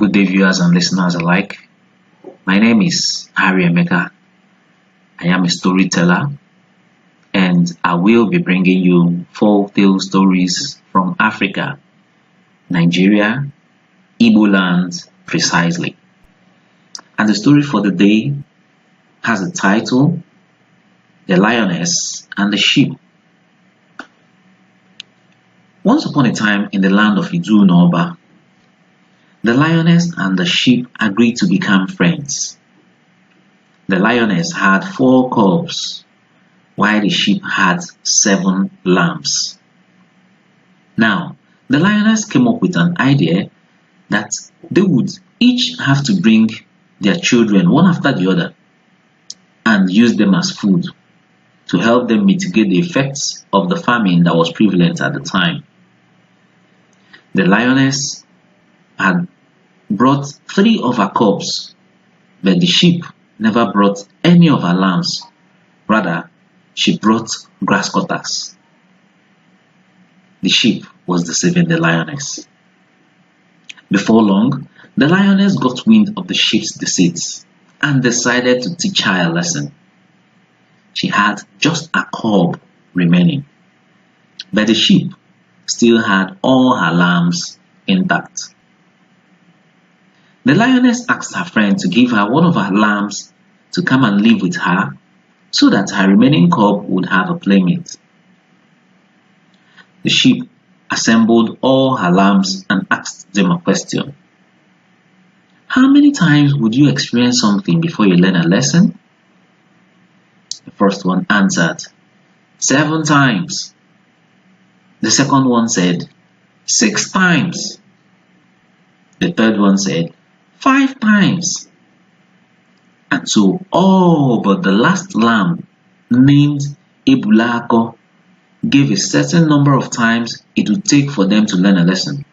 Good day, viewers and listeners alike. My name is Harry Emeka. I am a storyteller, and I will be bringing you folktale stories from Africa, Nigeria, Igbo land precisely. And the story for the day has a title, The Lioness and the Sheep. Once upon a time in the land of Idu Noba, the lioness and the sheep agreed to become friends. The lioness had 4 cubs, while the sheep had 7 lambs. Now, the lioness came up with an idea that they would each have to bring their children one after the other and use them as food to help them mitigate the effects of the famine that was prevalent at the time. The lioness had brought 3 of her cubs, but the sheep never brought any of her lambs. Rather, she brought grass cutters. The sheep was deceiving the lioness. Before long, the lioness got wind of the sheep's deceit and decided to teach her a lesson. She had just a cub remaining, but the sheep still had all her lambs intact. The lioness asked her friend to give her one of her lambs to come and live with her so that her remaining cub would have a playmate. The sheep assembled all her lambs and asked them a question. How many times would you experience something before you learn a lesson? The first one answered, 7 times. The second one said, 6 times. The third one said, 5 times. And so all but the last lamb, named Ebulako, gave a certain number of times it would take for them to learn a lesson.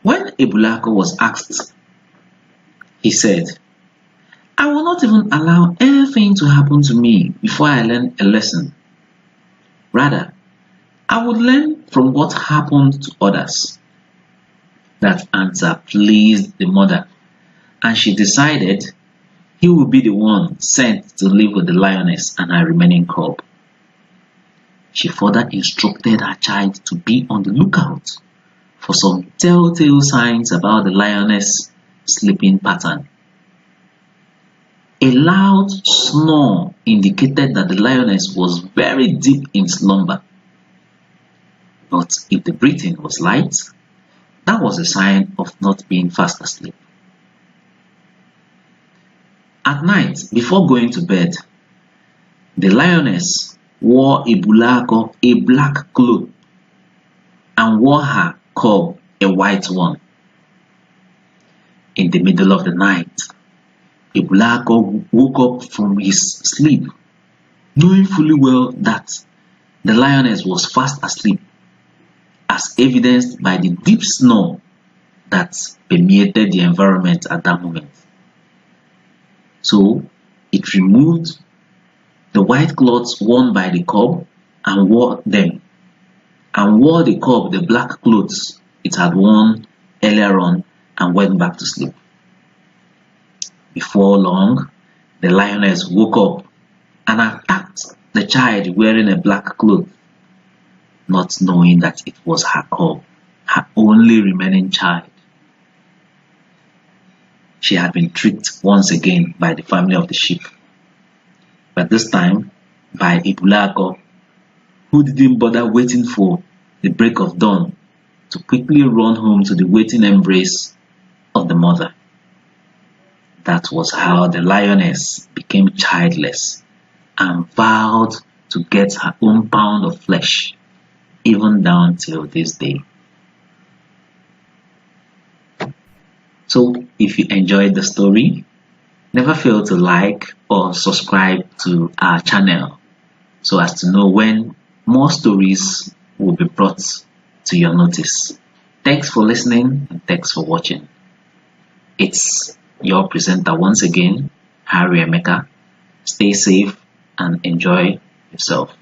When Ebulako was asked, he said, I will not even allow anything to happen to me before I learn a lesson. Rather, I would learn from what happened to others. That answer pleased the mother, and she decided he would be the one sent to live with the lioness and her remaining cub. She further instructed her child to be on the lookout for some telltale signs about the lioness' sleeping pattern. A loud snore indicated that the lioness was very deep in slumber. But if the breathing was light, that was a sign of not being fast asleep. At night, before going to bed, the lioness wore Ebulako a black cloth and wore her cub a white one. In the middle of the night, Ebulako woke up from his sleep, knowing fully well that the lioness was fast asleep, as evidenced by the deep snore that permeated the environment at that moment. So it removed the white cloths worn by the cub and wore them, and wore the cub the black clothes it had worn earlier on, and went back to sleep. Before long, the lioness woke up and attacked the child wearing a black cloth, not knowing that it was her cub, her only remaining child. She had been tricked once again by the family of the sheep, but this time by Ebulako, who didn't bother waiting for the break of dawn to quickly run home to the waiting embrace of the mother. That was how the lioness became childless and vowed to get her own pound of flesh, even down till this day. So if you enjoyed the story, never fail to like or subscribe to our channel so as to know when more stories will be brought to your notice. Thanks for listening and thanks for watching. It's your presenter once again, Harry Emeka. Stay safe and enjoy yourself.